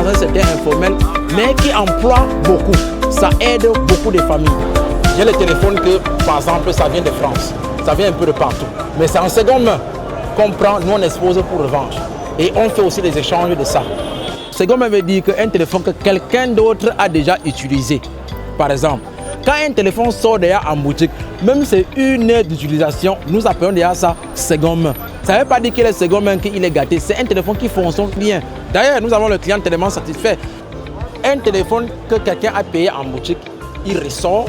dans un secteur informel, mais qui emploient beaucoup. Ça aide beaucoup de familles. J'ai le téléphone que, par exemple, ça vient de France. Ça vient un peu de partout. Mais c'est en seconde main qu'on prend, nous on expose pour revendre. Et on fait aussi des échanges de ça. Seconde main veut dire qu'un téléphone que quelqu'un d'autre a déjà utilisé. Par exemple, quand un téléphone sort déjà en boutique, même si c'est une heure d'utilisation, nous appelons déjà ça seconde main. Ça ne veut pas dire qu'il est seconde main, qu'il est gâté. C'est un téléphone qui fonctionne bien. D'ailleurs, nous avons le client tellement satisfait. Un téléphone que quelqu'un a payé en boutique, il ressort,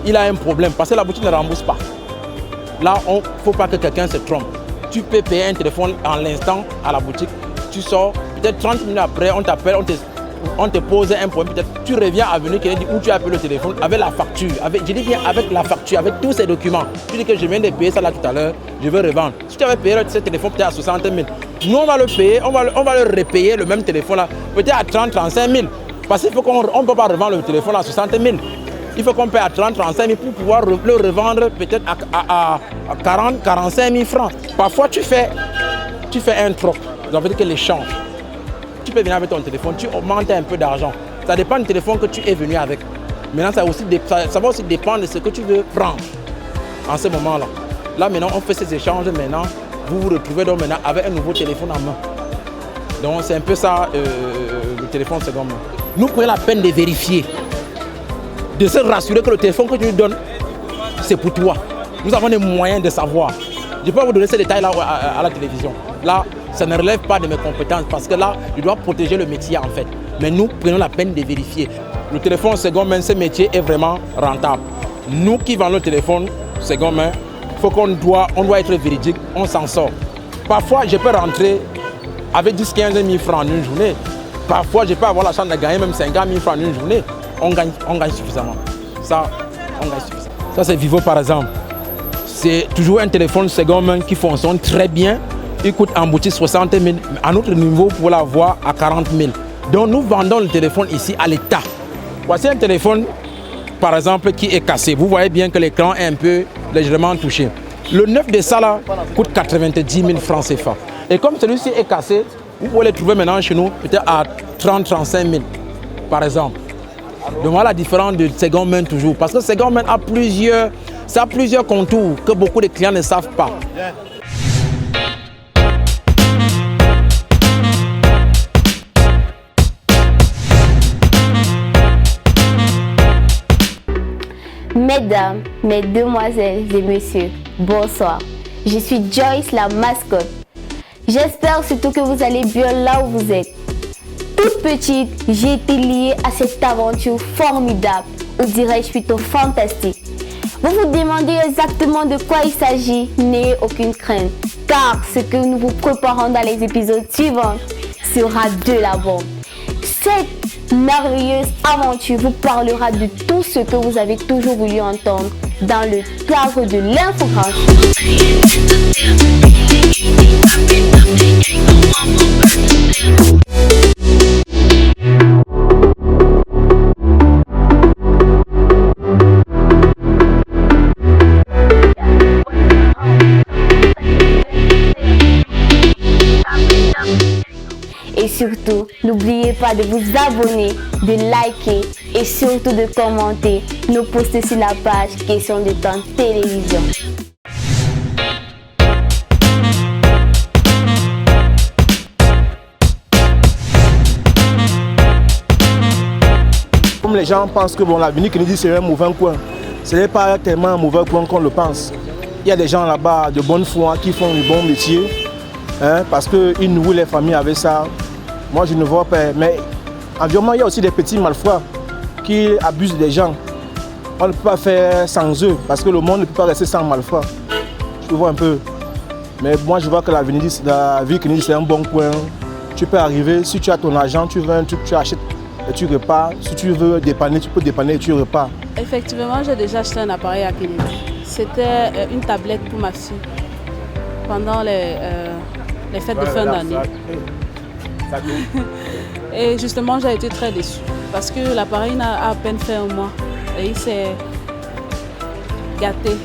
il a un problème parce que la boutique ne rembourse pas. Là, il ne faut pas que quelqu'un se trompe. Tu peux payer un téléphone en l'instant à la boutique, tu sors, peut-être 30 minutes après, on t'appelle, on te pose un problème, peut-être tu reviens à venir, quelqu'un dit où tu as payé le téléphone, avec la facture, je dis bien avec la facture, avec tous ces documents. Tu dis que je viens de payer ça là tout à l'heure, je veux revendre. Si tu avais payé ce téléphone peut-être à 60 000, nous on va le payer, on va le repayer le même téléphone là, peut-être à 30-35 000. Parce qu'il faut qu'on ne peut pas revendre le téléphone à 60 000. Il faut qu'on paye à 30-35 000 pour pouvoir le revendre peut-être à 40-45 000 francs. Parfois tu fais un troc, ça veut dire que l'échange. Tu peux venir avec ton téléphone, tu augmentes un peu d'argent. Ça dépend du téléphone que tu es venu avec. Maintenant, ça va aussi dépendre de ce que tu veux prendre en ce moment-là. Là, maintenant, on fait ces échanges. Maintenant, vous vous retrouvez donc maintenant avec un nouveau téléphone en main. Donc, c'est un peu ça, le téléphone seconde main. Nous prenons la peine de vérifier, de se rassurer que le téléphone que tu nous donnes, c'est pour toi. Nous avons des moyens de savoir. Je peux vous donner ces détails-là à la télévision. Là, ça ne relève pas de mes compétences parce que là, je dois protéger le métier en fait. Mais nous prenons la peine de vérifier. Le téléphone seconde main, ce métier est vraiment rentable. Nous qui vendons le téléphone seconde main, on doit être véridique, on s'en sort. Parfois, je peux rentrer avec 10-15 000 francs en une journée. Parfois, je peux avoir la chance de gagner même 50 000 francs en une journée. On gagne suffisamment. Ça, on gagne suffisamment. Ça, c'est Vivo par exemple. C'est toujours un téléphone seconde main qui fonctionne très bien. Il coûte en boutique 60 000. À notre niveau, pour l'avoir à 40 000. Donc, nous vendons le téléphone ici à l'État. Voici un téléphone, par exemple, qui est cassé. Vous voyez bien que l'écran est un peu légèrement touché. Le neuf de ça là, coûte 90 000 francs CFA. Et comme celui-ci est cassé, vous pouvez le trouver maintenant chez nous peut-être à 30-35 000, par exemple. Donc voilà la différence de seconde main toujours. Parce que seconde main a plusieurs contours que beaucoup de clients ne savent pas. Mesdames, mesdemoiselles et messieurs, bonsoir. Je suis Joyce, la mascotte. J'espère surtout que vous allez bien là où vous êtes. Toute petite, j'ai été liée à cette aventure formidable, ou dirais-je plutôt fantastique. Vous vous demandez exactement de quoi il s'agit, n'ayez aucune crainte, car ce que nous vous préparons dans les épisodes suivants sera de la bombe. Cette merveilleuse aventure vous parlera de tout ce que vous avez toujours voulu entendre dans le cadre de l'infographie. Et surtout, n'oubliez pas de vous abonner, de liker et surtout de commenter nos posts sur la page Question de temps télévision. Comme les gens pensent que l'avenir Kennedy c'est un mauvais coin, ce n'est pas tellement un mauvais coin qu'on le pense. Il y a des gens là-bas de bonne foi qui font du bon métier, parce qu'ils nourrissent les familles avec ça. Moi je ne vois pas, mais environnement il y a aussi des petits malfrats qui abusent des gens. On ne peut pas faire sans eux, parce que le monde ne peut pas rester sans malfrats. Je vois un peu. Mais moi je vois que la ville Kennedy c'est un bon coin. Tu peux arriver, si tu as ton argent, tu veux un truc, tu achètes et tu repars. Si tu veux dépanner, tu peux dépanner et tu repars. Effectivement, j'ai déjà acheté un appareil à Kennedy. C'était une tablette pour ma fille pendant les fêtes de fin d'année. Et justement, j'ai été très déçue parce que l'appareil n'a à peine fait un mois et il s'est gâté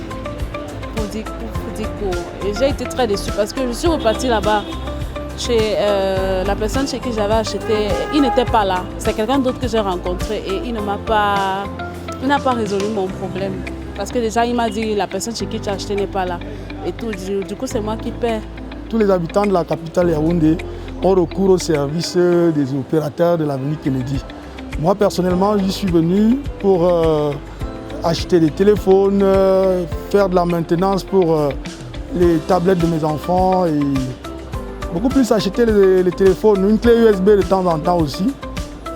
pour dire court. Et j'ai été très déçue parce que je suis repartie là-bas chez la personne chez qui j'avais acheté, il n'était pas là. C'est quelqu'un d'autre que j'ai rencontré et il n'a pas résolu mon problème. Parce que déjà, il m'a dit la personne chez qui tu as acheté n'est pas là. Et tout, du coup, c'est moi qui paie. Tous les habitants de la capitale Yaoundé ont recours au service des opérateurs de l'avenue Kennedy. Moi, personnellement, j'y suis venu pour acheter des téléphones, faire de la maintenance pour les tablettes de mes enfants et beaucoup plus acheter les téléphones, une clé USB de temps en temps aussi.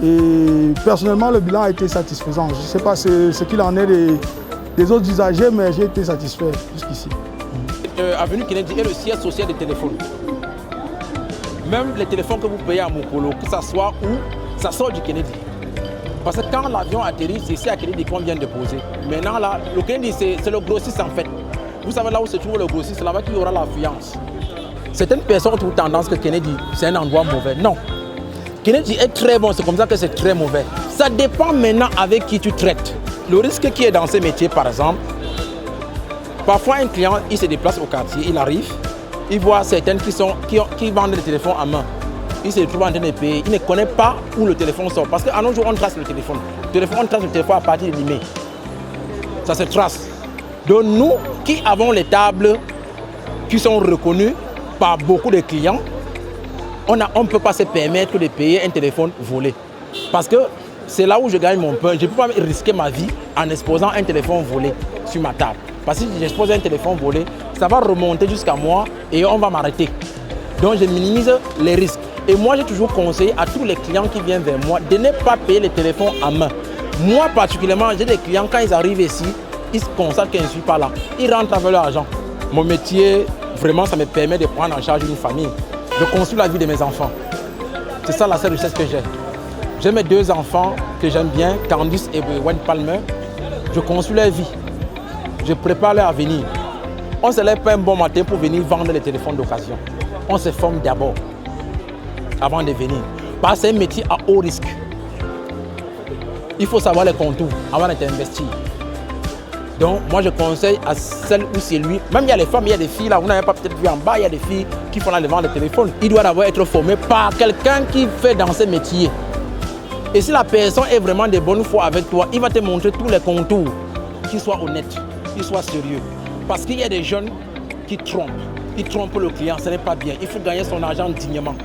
Et personnellement, le bilan a été satisfaisant. Je ne sais pas ce qu'il en est des autres usagers, mais j'ai été satisfait jusqu'ici. Avenue Kennedy est le siège social des téléphones. Même les téléphones que vous payez à Mokolo, que ça soit où, ça sort du Kennedy. Parce que quand l'avion atterrit, c'est ici à Kennedy qu'on vient de poser. Maintenant, là, le Kennedy, c'est le grossiste en fait. Vous savez là où se trouve le grossiste, c'est là-bas qu'il y aura l'affluence. Certaines personnes ont tendance que Kennedy, c'est un endroit mauvais. Non. Kennedy est très bon, c'est comme ça que c'est très mauvais. Ça dépend maintenant avec qui tu traites. Le risque qui est dans ces métiers, par exemple, parfois un client, il se déplace au quartier, il arrive, il voit certaines qui vendent des téléphones à main. Il se trouve en train de payer, il ne connaît pas où le téléphone sort. Parce qu'à nos jours, on trace le téléphone. On trace le téléphone à partir de l'email. Ça se trace. Donc nous qui avons les tables qui sont reconnues par beaucoup de clients, on ne peut pas se permettre de payer un téléphone volé. Parce que c'est là où je gagne mon pain. Je ne peux pas risquer ma vie en exposant un téléphone volé sur ma table. Parce que si j'expose un téléphone volé, ça va remonter jusqu'à moi et on va m'arrêter. Donc je minimise les risques. Et moi, j'ai toujours conseillé à tous les clients qui viennent vers moi de ne pas payer les téléphones à main. Moi, particulièrement, j'ai des clients, quand ils arrivent ici, ils se constatent que je ne suis pas là. Ils rentrent avec leur argent. Mon métier, vraiment, ça me permet de prendre en charge une famille. Je construis la vie de mes enfants. C'est ça la seule richesse que j'ai. J'ai mes 2 enfants que j'aime bien, Candice et Wayne Palmer. Je construis leur vie. Je prépare leur avenir. On ne se lève pas un bon matin pour venir vendre les téléphones d'occasion. On se forme d'abord, avant de venir. Parce que c'est un métier à haut risque. Il faut savoir les contours avant d'être investi. Donc, moi, je conseille à celle ou celui, même il y a les femmes, il y a des filles là, vous n'avez pas peut-être vu en bas, il y a des filles qui font la vente de téléphone. Il doit d'abord être formé par quelqu'un qui fait dans ce métier. Et si la personne est vraiment de bonne foi avec toi, il va te montrer tous les contours, qu'il soit honnête, qu'il soit sérieux. Parce qu'il y a des jeunes qui trompent. Ils trompent le client, ce n'est pas bien. Il faut gagner son argent dignement.